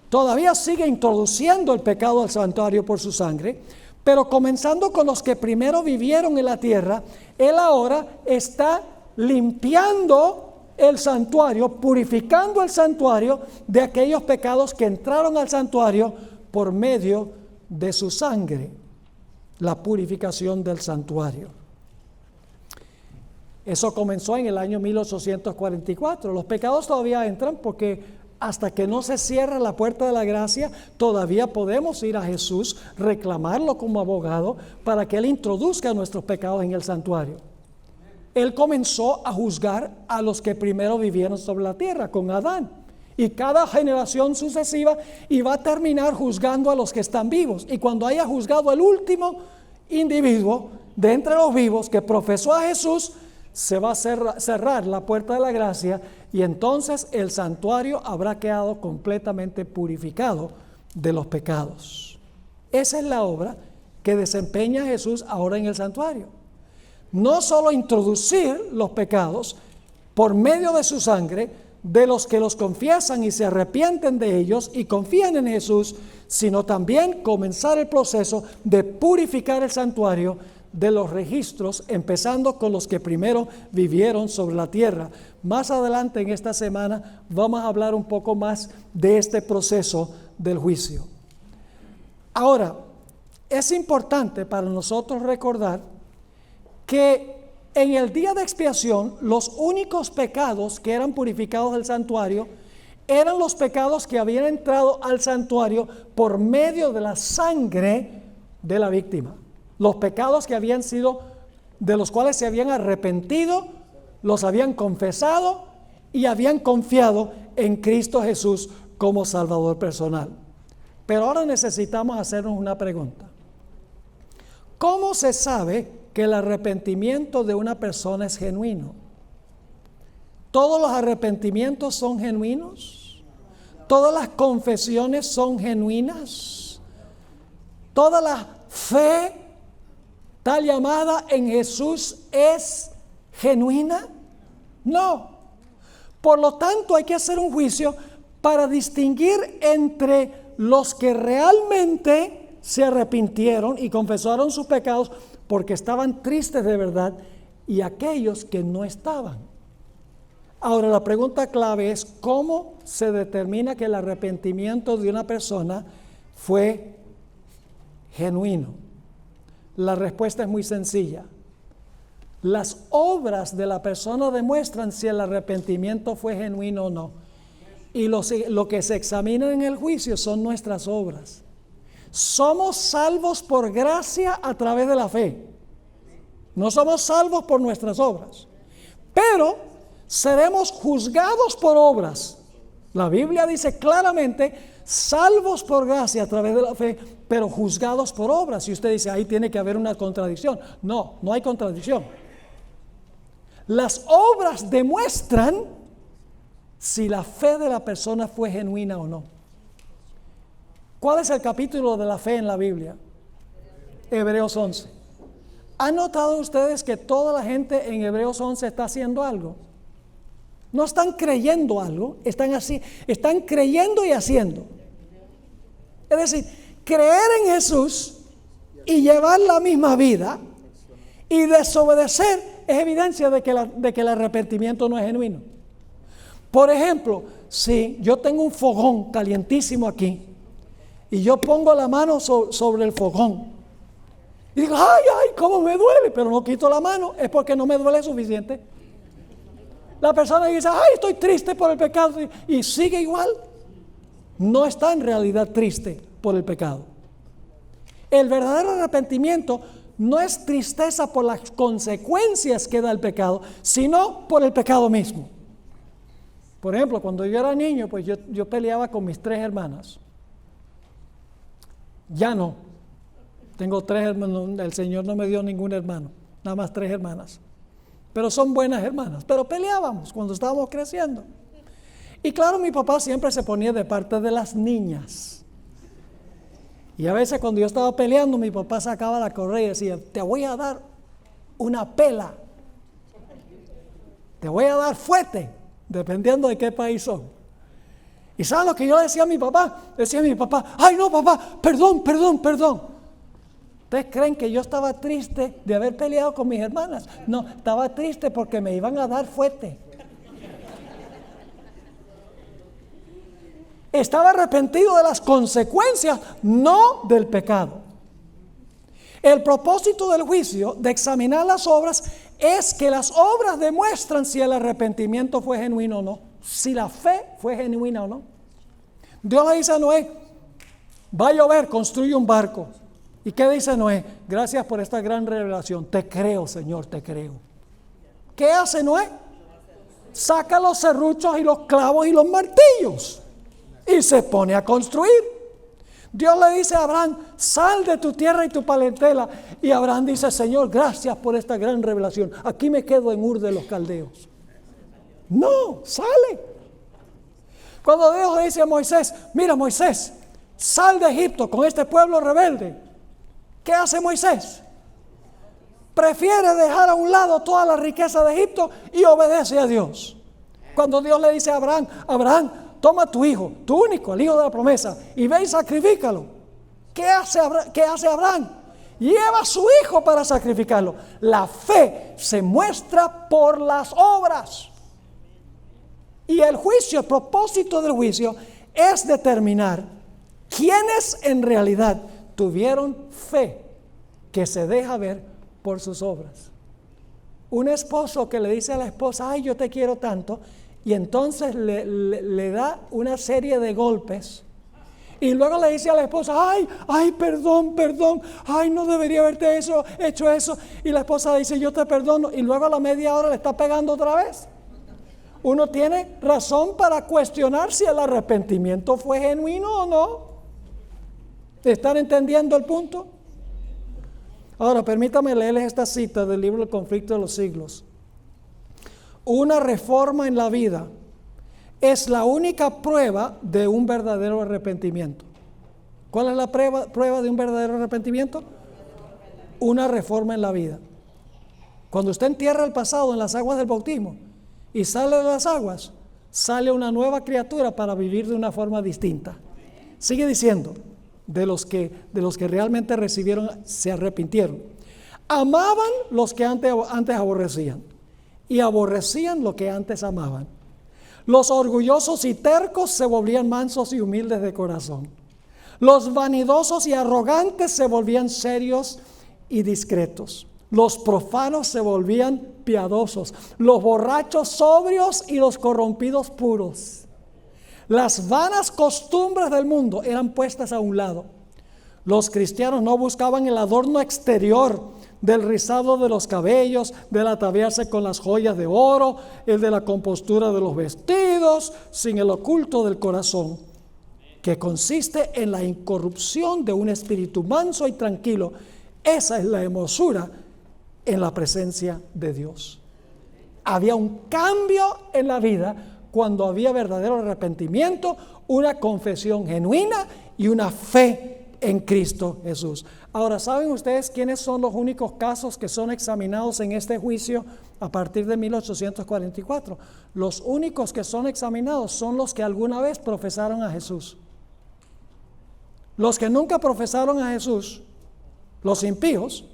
todavía sigue introduciendo el pecado al santuario por su sangre, pero comenzando con los que primero vivieron en la tierra, Él ahora está limpiando el santuario, purificando el santuario de aquellos pecados que entraron al santuario por medio de su sangre, la purificación del santuario. Eso comenzó en el año 1844. Los pecados todavía entran porque hasta que no se cierre la puerta de la gracia, todavía podemos ir a Jesús, reclamarlo como abogado para que Él introduzca nuestros pecados en el santuario. Él comenzó a juzgar a los que primero vivieron sobre la tierra, con Adán. Y cada generación sucesiva iba a terminar juzgando a los que están vivos. Y cuando haya juzgado el último individuo de entre los vivos que profesó a Jesús, se va a cerrar la puerta de la gracia y entonces el santuario habrá quedado completamente purificado de los pecados. Esa es la obra que desempeña Jesús ahora en el santuario. No solo introducir los pecados por medio de su sangre de los que los confiesan y se arrepienten de ellos y confían en Jesús, sino también comenzar el proceso de purificar el santuario de los registros, empezando con los que primero vivieron sobre la tierra. Más adelante en esta semana vamos a hablar un poco más de este proceso del juicio. Ahora, es importante para nosotros recordar que en el día de expiación los únicos pecados que eran purificados del santuario eran los pecados que habían entrado al santuario por medio de la sangre de la víctima. Los pecados que habían sido, de los cuales se habían arrepentido, los habían confesado y habían confiado en Cristo Jesús como Salvador personal. Pero ahora necesitamos hacernos una pregunta. ¿Cómo se sabe que el arrepentimiento de una persona es genuino? ¿Todos los arrepentimientos son genuinos? ¿Todas las confesiones son genuinas? ¿Toda la fe tal llamada en Jesús es genuina? No. Por lo tanto, hay que hacer un juicio para distinguir entre los que realmente se arrepintieron y confesaron sus pecados porque estaban tristes de verdad y aquellos que no estaban. Ahora, la pregunta clave es ¿cómo se determina que el arrepentimiento de una persona fue genuino? La respuesta es muy sencilla. Las obras de la persona demuestran si el arrepentimiento fue genuino o no. Y lo que se examina en el juicio son nuestras obras. Somos salvos por gracia a través de la fe. No somos salvos por nuestras obras. Pero seremos juzgados por obras. La Biblia dice claramente, salvos por gracia a través de la fe, pero juzgados por obras. Y usted dice, ahí tiene que haber una contradicción. No, no hay contradicción. Las obras demuestran si la fe de la persona fue genuina o no. ¿Cuál es el capítulo de la fe en la Biblia? Hebreos 11. ¿Han notado ustedes que toda la gente en Hebreos 11 está haciendo algo? No están creyendo algo, están creyendo y haciendo. Es decir, creer en Jesús y llevar la misma vida y desobedecer es evidencia de que el arrepentimiento no es genuino. Por ejemplo, si yo tengo un fogón calientísimo aquí y yo pongo la mano sobre el fogón y digo, ay, cómo me duele, pero no quito la mano, es porque no me duele suficiente. La persona dice, ay, estoy triste por el pecado y sigue igual. No está en realidad triste por el pecado. El verdadero arrepentimiento no es tristeza por las consecuencias que da el pecado, sino por el pecado mismo. Por ejemplo, cuando yo era niño, pues yo peleaba con mis 3 hermanas. Ya no. Tengo 3 hermanos, el Señor no me dio ningún hermano, nada más 3 hermanas. Pero son buenas hermanas, pero peleábamos cuando estábamos creciendo. Y claro, mi papá siempre se ponía de parte de las niñas. Y a veces cuando yo estaba peleando, mi papá sacaba la correa y decía, te voy a dar una pela. Te voy a dar fuerte, dependiendo de qué país son. ¿Y saben lo que yo le decía a mi papá? Decía a mi papá, ay no papá, perdón. ¿Ustedes creen que yo estaba triste de haber peleado con mis hermanas? No, estaba triste porque me iban a dar fuerte. Estaba arrepentido de las consecuencias, no del pecado. El propósito del juicio, de examinar las obras, es que las obras demuestran si el arrepentimiento fue genuino o no, si la fe fue genuina o no. Dios le dice a Noé, va a llover, construye un barco. ¿Y qué dice Noé? Gracias por esta gran revelación. Te creo, Señor, te creo. ¿Qué hace Noé? Saca los serruchos y los clavos y los martillos y se pone a construir. Dios le dice a Abraham, sal de tu tierra y tu parentela. Y Abraham dice, Señor, gracias por esta gran revelación. Aquí me quedo en Ur de los Caldeos. No, sale. Cuando Dios le dice a Moisés, mira Moisés, sal de Egipto con este pueblo rebelde. ¿Qué hace Moisés? Prefiere dejar a un lado toda la riqueza de Egipto y obedece a Dios. Cuando Dios le dice a Abraham, Abraham, toma a tu hijo, tu único, el hijo de la promesa, y ve y sacrifícalo. ¿Qué hace Abraham? Lleva a su hijo para sacrificarlo. La fe se muestra por las obras. Y el juicio, el propósito del juicio es determinar quiénes en realidad tuvieron fe que se deja ver por sus obras. Un esposo que le dice a la esposa, ay, yo te quiero tanto, y entonces le da una serie de golpes, y luego le dice a la esposa, ay, perdón, ay, no debería haberte hecho eso, y la esposa dice, yo te perdono, y luego a la media hora le está pegando otra vez. Uno tiene razón para cuestionar si el arrepentimiento fue genuino o no. ¿Están entendiendo el punto? Ahora, permítame leerles esta cita del libro El conflicto de los siglos. Una reforma en la vida es la única prueba de un verdadero arrepentimiento. ¿Cuál es la prueba de un verdadero arrepentimiento? Una reforma en la vida. Cuando usted entierra el pasado en las aguas del bautismo y sale de las aguas, sale una nueva criatura para vivir de una forma distinta. Sigue diciendo, de los que realmente recibieron, se arrepintieron. Amaban los que antes aborrecían, y aborrecían lo que antes amaban. Los orgullosos y tercos se volvían mansos y humildes de corazón. Los vanidosos y arrogantes se volvían serios y discretos. Los profanos se volvían piadosos. Los borrachos sobrios y los corrompidos puros. Las vanas costumbres del mundo eran puestas a un lado. Los cristianos no buscaban el adorno exterior del rizado de los cabellos, del ataviarse con las joyas de oro, el de la compostura de los vestidos, sin el oculto del corazón, que consiste en la incorrupción de un espíritu manso y tranquilo. Esa es la hermosura en la presencia de Dios. Había un cambio en la vida cuando había verdadero arrepentimiento, una confesión genuina y una fe en Cristo Jesús. Ahora, ¿saben ustedes quiénes son los únicos casos que son examinados en este juicio a partir de 1844? Los únicos que son examinados son los que alguna vez profesaron a Jesús. Los que nunca profesaron a Jesús, los impíos,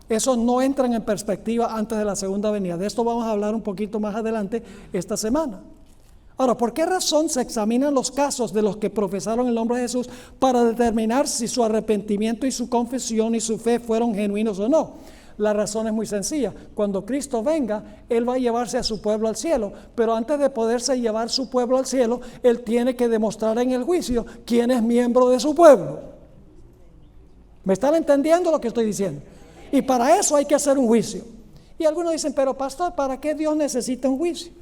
esos no entran en perspectiva antes de la segunda venida. De esto vamos a hablar un poquito más adelante esta semana. Ahora, ¿por qué razón se examinan los casos de los que profesaron el nombre de Jesús para determinar si su arrepentimiento y su confesión y su fe fueron genuinos o no? La razón es muy sencilla. Cuando Cristo venga, Él va a llevarse a su pueblo al cielo, pero antes de poderse llevar su pueblo al cielo, Él tiene que demostrar en el juicio quién es miembro de su pueblo. ¿Me están entendiendo lo que estoy diciendo? Y para eso hay que hacer un juicio. Y algunos dicen, pero pastor, ¿para qué Dios necesita un juicio?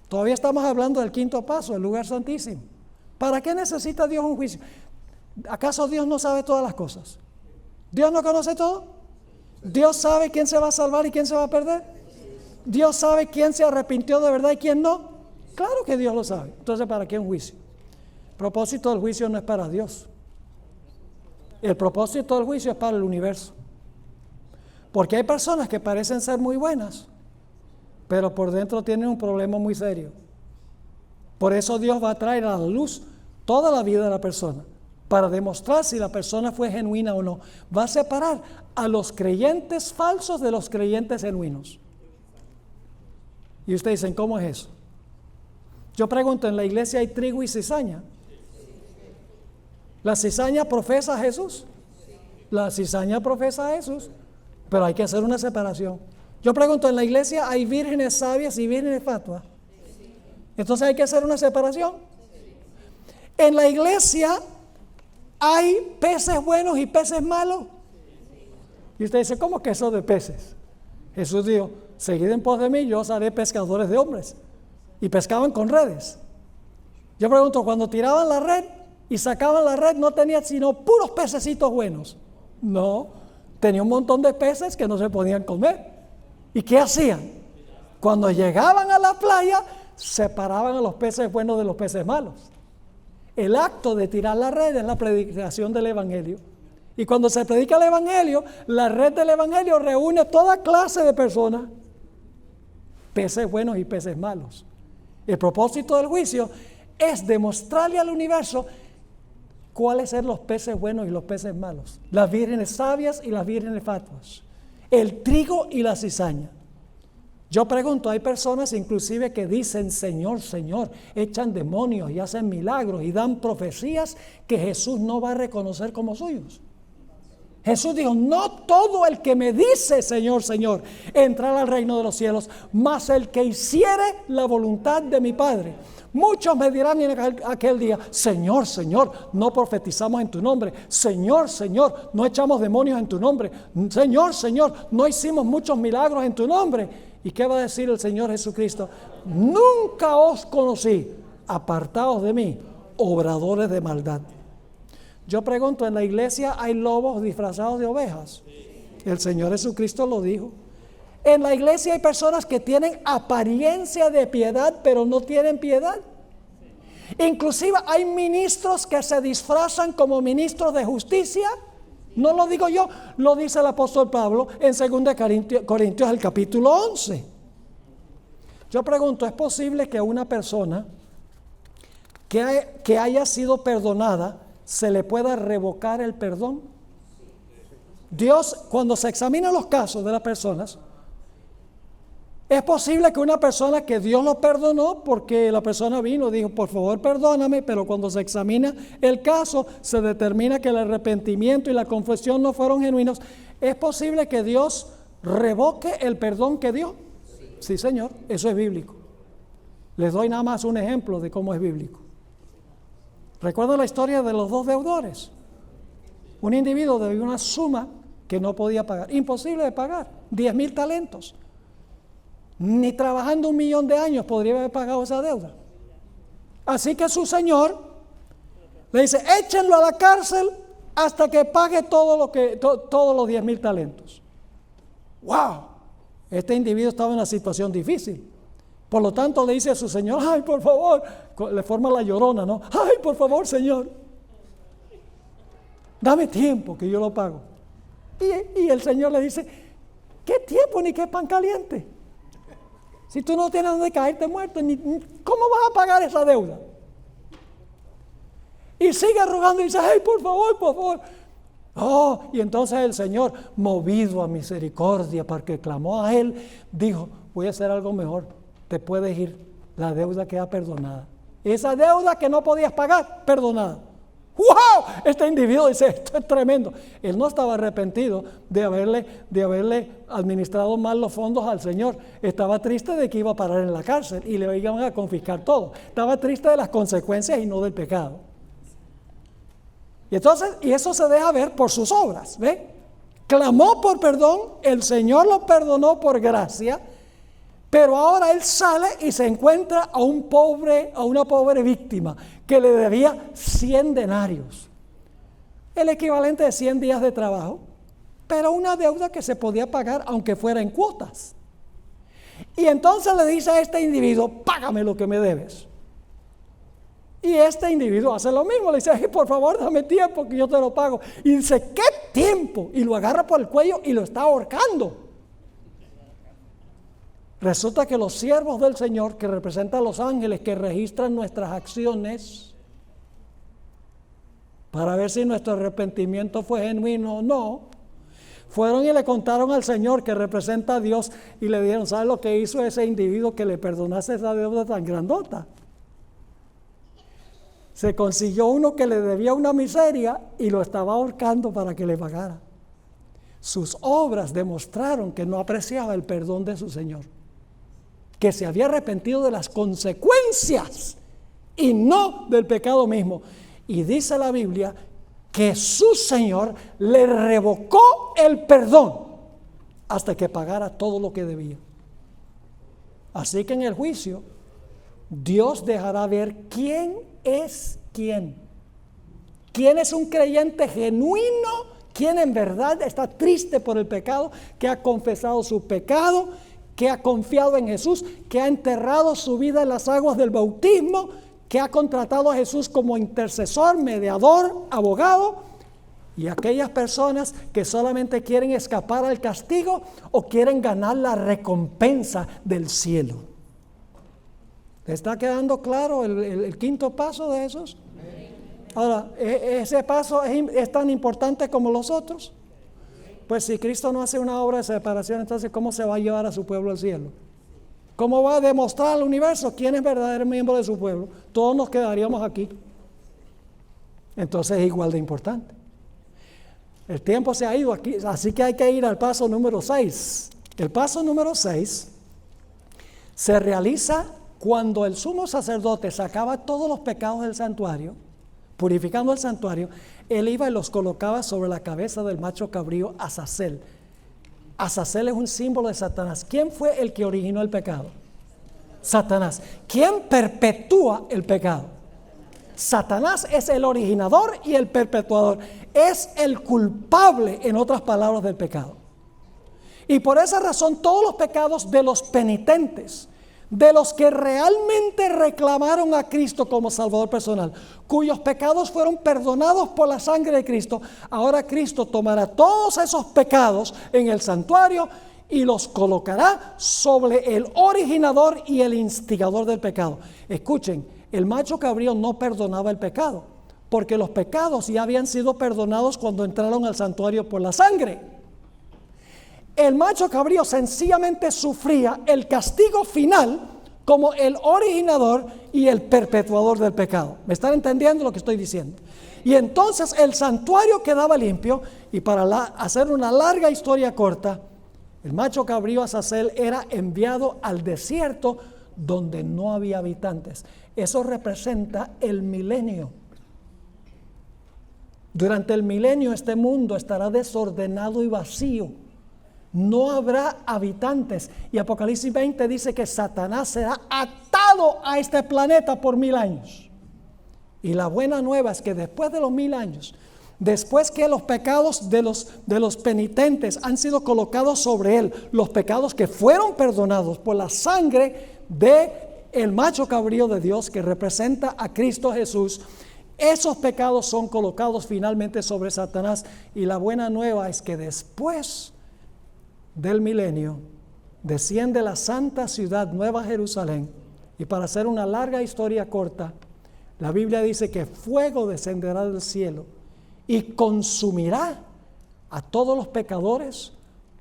Todavía estamos hablando del quinto paso, el lugar santísimo. ¿Para qué necesita Dios un juicio? ¿Acaso Dios no sabe todas las cosas? ¿Dios no conoce todo? ¿Dios sabe quién se va a salvar y quién se va a perder? ¿Dios sabe quién se arrepintió de verdad y quién no? Claro que Dios lo sabe. Entonces, ¿para qué un juicio? El propósito del juicio no es para Dios. El propósito del juicio es para el universo. Porque hay personas que parecen ser muy buenas, pero por dentro tienen un problema muy serio. Por eso Dios va a traer a la luz toda la vida de la persona, para demostrar si la persona fue genuina o no. Va a separar a los creyentes falsos de los creyentes genuinos. Y ustedes dicen, ¿cómo es eso? Yo pregunto, ¿en la iglesia hay trigo y cizaña? ¿La cizaña profesa a Jesús? La cizaña profesa a Jesús, pero hay que hacer una separación. Yo pregunto, ¿en la iglesia hay vírgenes sabias y vírgenes fatuas? Entonces hay que hacer una separación. En la iglesia hay peces buenos y peces malos. Y usted dice, ¿cómo que eso de peces? Jesús dijo, seguid en pos de mí, yo os haré pescadores de hombres. Y pescaban con redes. Yo pregunto, cuando tiraban la red, y sacaban la red, no tenía sino puros pececitos buenos. No, tenía un montón de peces que no se podían comer. ¿Y qué hacían? Cuando llegaban a la playa, separaban a los peces buenos de los peces malos. El acto de tirar la red es la predicación del Evangelio. Y cuando se predica el Evangelio, la red del Evangelio reúne toda clase de personas, peces buenos y peces malos. El propósito del juicio es demostrarle al universo cuáles son los peces buenos y los peces malos, las vírgenes sabias y las vírgenes fatuas, el trigo y la cizaña. Yo pregunto, hay personas inclusive que dicen Señor, Señor, echan demonios y hacen milagros y dan profecías que Jesús no va a reconocer como suyos. Jesús dijo, no todo el que me dice Señor, Señor, entrará al reino de los cielos, mas el que hiciere la voluntad de mi Padre. Muchos me dirán en aquel día, Señor, Señor, no profetizamos en tu nombre. Señor, Señor, no echamos demonios en tu nombre. Señor, Señor, no hicimos muchos milagros en tu nombre. ¿Y qué va a decir el Señor Jesucristo? Nunca os conocí, apartaos de mí, obradores de maldad. Yo pregunto, ¿en la iglesia hay lobos disfrazados de ovejas? El Señor Jesucristo lo dijo. En la iglesia hay personas que tienen apariencia de piedad, pero no tienen piedad. Inclusive hay ministros que se disfrazan como ministros de justicia. No lo digo yo, lo dice el apóstol Pablo en 2 Corintios el capítulo 11. Yo pregunto, ¿es posible que a una persona que haya sido perdonada se le pueda revocar el perdón? Dios, cuando se examinan los casos de las personas, es posible que una persona que Dios lo perdonó porque la persona vino y dijo, por favor perdóname, pero cuando se examina el caso, se determina que el arrepentimiento y la confesión no fueron genuinos. ¿Es posible que Dios revoque el perdón que dio? Sí, Señor, eso es bíblico. Les doy nada más un ejemplo de cómo es bíblico. ¿Recuerdan la historia de los dos deudores? Un individuo debió una suma que no podía pagar, imposible de pagar, 10,000 talentos. Ni trabajando 1,000,000 de años podría haber pagado esa deuda. Así que su señor le dice, échenlo a la cárcel hasta que pague todos los 10,000 talentos. ¡Wow! Este individuo estaba en una situación difícil. Por lo tanto le dice a su señor, ay, por favor, le forma la llorona, ¿no? Ay, por favor, señor, dame tiempo que yo lo pago. Y el señor le dice, ¿qué tiempo ni qué pan caliente? Si tú no tienes donde caerte muerto, ¿cómo vas a pagar esa deuda? Y sigue rogando y dice, ay, por favor, por favor. Oh, y entonces el Señor, movido a misericordia, porque clamó a él, dijo, voy a hacer algo mejor, te puedes ir, la deuda queda perdonada. Esa deuda que no podías pagar, perdonada. ¡Wow! Este individuo dice, esto es tremendo. Él no estaba arrepentido de haberle administrado mal los fondos al Señor. Estaba triste de que iba a parar en la cárcel y le iban a confiscar todo. Estaba triste de las consecuencias y no del pecado. Y entonces, y eso se deja ver por sus obras, ¿ve? Clamó por perdón, el Señor lo perdonó por gracia, pero ahora él sale y se encuentra a una pobre víctima que le debía 100 denarios, el equivalente de 100 días de trabajo, pero una deuda que se podía pagar aunque fuera en cuotas. Y entonces le dice a este individuo, págame lo que me debes. Y este individuo hace lo mismo, le dice, hey, por favor dame tiempo que yo te lo pago. Y dice, ¿qué tiempo? Y lo agarra por el cuello y lo está ahorcando. Resulta que los siervos del Señor, que representan a los ángeles que registran nuestras acciones para ver si nuestro arrepentimiento fue genuino o no, fueron y le contaron al Señor, que representa a Dios, y le dijeron, ¿sabes lo que hizo ese individuo que le perdonase esa deuda tan grandota? Se consiguió uno que le debía una miseria y lo estaba ahorcando para que le pagara. Sus obras demostraron que no apreciaba el perdón de su Señor, que se había arrepentido de las consecuencias y no del pecado mismo. Y dice la Biblia que su Señor le revocó el perdón hasta que pagara todo lo que debía. Así que en el juicio Dios dejará ver quién es quién. ¿Quién es un creyente genuino? ¿Quién en verdad está triste por el pecado? Que ha confesado su pecado, que ha confiado en Jesús, que ha enterrado su vida en las aguas del bautismo, que ha contratado a Jesús como intercesor, mediador, abogado. Y aquellas personas que solamente quieren escapar al castigo o quieren ganar la recompensa del cielo. ¿Le está quedando claro el quinto paso de Jesús? Ahora, ¿ese paso es tan importante como los otros? Pues si Cristo no hace una obra de separación, entonces ¿cómo se va a llevar a su pueblo al cielo? ¿Cómo va a demostrar al universo quién es verdadero miembro de su pueblo? Todos nos quedaríamos aquí. Entonces es igual de importante. El tiempo se ha ido aquí, así que hay que ir al paso número 6. El paso número 6 se realiza cuando el sumo sacerdote sacaba todos los pecados del santuario, purificando el santuario. Él iba y los colocaba sobre la cabeza del macho cabrío Azazel. Azazel es un símbolo de Satanás. ¿Quién fue el que originó el pecado? Satanás. ¿Quién perpetúa el pecado? Satanás es el originador y el perpetuador. Es el culpable, en otras palabras, del pecado. Y por esa razón todos los pecados de los penitentes, de los que realmente reclamaron a Cristo como Salvador personal, cuyos pecados fueron perdonados por la sangre de Cristo, ahora Cristo tomará todos esos pecados en el santuario y los colocará sobre el originador y el instigador del pecado. Escuchen, el macho cabrío no perdonaba el pecado, porque los pecados ya habían sido perdonados cuando entraron al santuario por la sangre. El macho cabrío sencillamente sufría el castigo final como el originador y el perpetuador del pecado. ¿Me están entendiendo lo que estoy diciendo? Y entonces el santuario quedaba limpio, y para hacer una larga historia corta, el macho cabrío Azazel era enviado al desierto donde no había habitantes. Eso representa el milenio. Durante el milenio este mundo estará desordenado y vacío. No habrá habitantes. Y Apocalipsis 20 dice que Satanás será atado a este planeta por 1000 años. Y la buena nueva es que después de los 1000 años, después que los pecados de los penitentes han sido colocados sobre él, los pecados que fueron perdonados por la sangre de el macho cabrío de Dios que representa a Cristo Jesús, esos pecados son colocados finalmente sobre Satanás. Y la buena nueva es que después del milenio desciende la santa ciudad Nueva Jerusalén, y para hacer una larga historia corta, la Biblia dice que fuego descenderá del cielo y consumirá a todos los pecadores,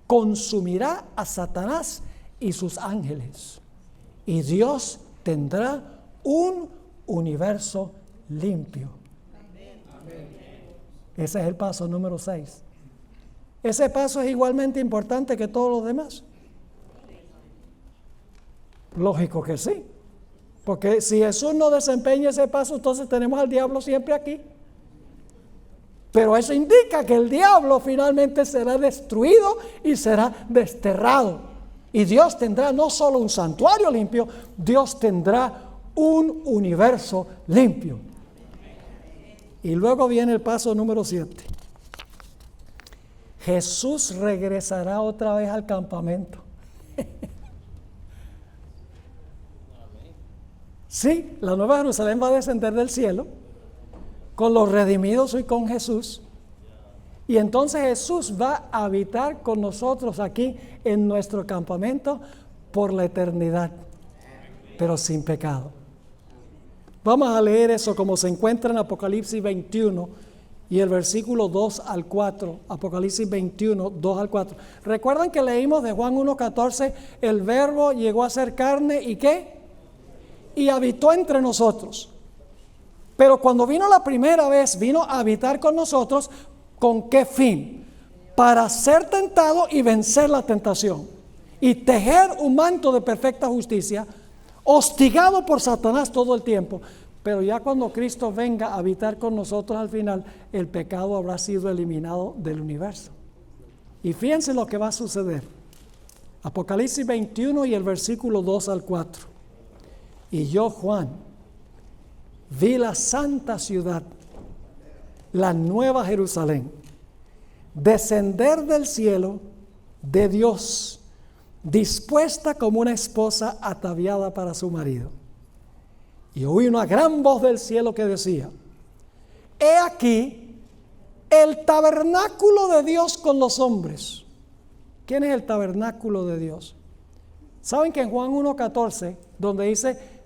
consumirá a Satanás y sus ángeles, y Dios tendrá un universo limpio. Ese es el paso número 6. ¿Ese paso es igualmente importante que todos los demás? Lógico que sí, porque si Jesús no desempeña ese paso, entonces tenemos al diablo siempre aquí. Pero eso indica que el diablo finalmente será destruido y será desterrado. Y Dios tendrá no solo un santuario limpio, Dios tendrá un universo limpio. Y luego viene el paso número 7. Jesús regresará otra vez al campamento. Sí, la Nueva Jerusalén va a descender del cielo con los redimidos y con Jesús. Y entonces Jesús va a habitar con nosotros aquí en nuestro campamento por la eternidad, pero sin pecado. Vamos a leer eso como se encuentra en Apocalipsis 21 y el versículo 2 al 4. Apocalipsis 21, 2 al 4. ¿Recuerdan que leímos de Juan 1:14? El verbo llegó a ser carne y ¿qué? Y habitó entre nosotros. Pero cuando vino la primera vez, vino a habitar con nosotros, ¿con qué fin? Para ser tentado y vencer la tentación, y tejer un manto de perfecta justicia, hostigado por Satanás todo el tiempo. Pero ya cuando Cristo venga a habitar con nosotros al final, el pecado habrá sido eliminado del universo. Y fíjense lo que va a suceder. Apocalipsis 21 y el versículo 2 al 4. Y yo, Juan, vi la santa ciudad, la nueva Jerusalén, descender del cielo de Dios, dispuesta como una esposa ataviada para su marido. Y oí una gran voz del cielo que decía: he aquí el tabernáculo de Dios con los hombres. ¿Quién es el tabernáculo de Dios? ¿Saben que en Juan 1:14, donde dice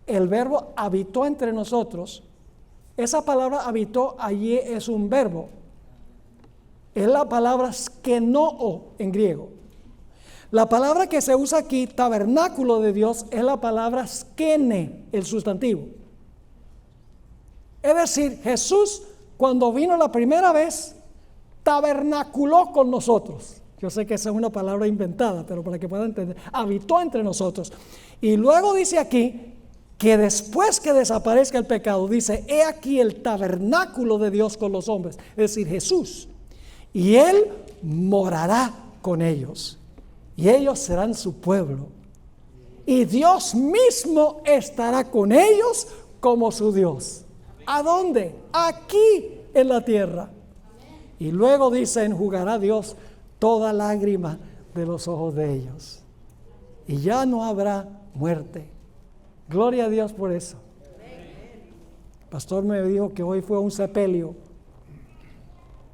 el verbo habitó entre nosotros, esa palabra habitó allí es un verbo? Es la palabra skenoo en griego. La palabra que se usa aquí, tabernáculo de Dios, es la palabra skene, el sustantivo. Es decir, Jesús, cuando vino la primera vez, tabernaculó con nosotros. Yo sé que esa es una palabra inventada, pero para que puedan entender, habitó entre nosotros. Y luego dice aquí que después que desaparezca el pecado, dice: he aquí el tabernáculo de Dios con los hombres, es decir, Jesús. Y Él morará con ellos, y ellos serán su pueblo. Y Dios mismo estará con ellos como su Dios. ¿A dónde? Aquí en la tierra. Y luego dice: enjugará Dios toda lágrima de los ojos de ellos. Y ya no habrá muerte. Gloria a Dios por eso. El pastor me dijo que hoy fue un sepelio.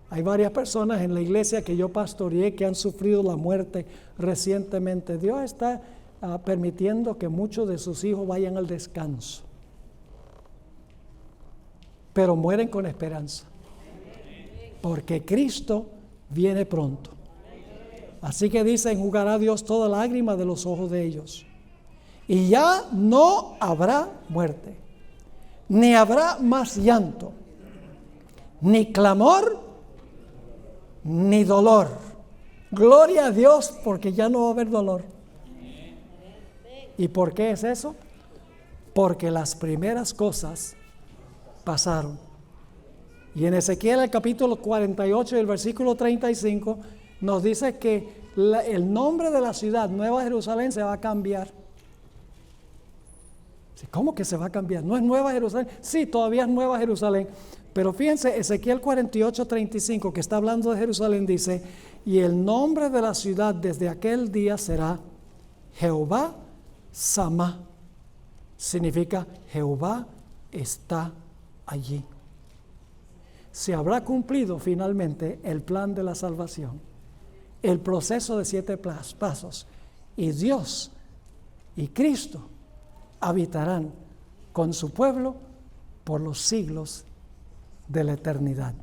Hay varias personas en la iglesia que yo pastoreé que han sufrido la muerte recientemente. Dios está permitiendo que muchos de sus hijos vayan al descanso, pero mueren con esperanza, porque Cristo viene pronto. Así que dice: enjugará Dios toda lágrima de los ojos de ellos. Y ya no habrá muerte, ni habrá más llanto, ni clamor, ni dolor. Gloria a Dios, porque ya no va a haber dolor. ¿Y por qué es eso? Porque las primeras cosas pasaron. Y en Ezequiel, el capítulo 48, el versículo 35, nos dice que el nombre de la ciudad, Nueva Jerusalén, se va a cambiar. ¿Cómo que se va a cambiar? ¿No es Nueva Jerusalén? Sí, todavía es Nueva Jerusalén. Pero fíjense, Ezequiel 48, 35, que está hablando de Jerusalén, dice: y el nombre de la ciudad desde aquel día será Jehová Samá. Significa Jehová está allí. Se habrá cumplido finalmente el plan de la salvación, el proceso de 7 pasos, y Dios y Cristo habitarán con su pueblo por los siglos de la eternidad.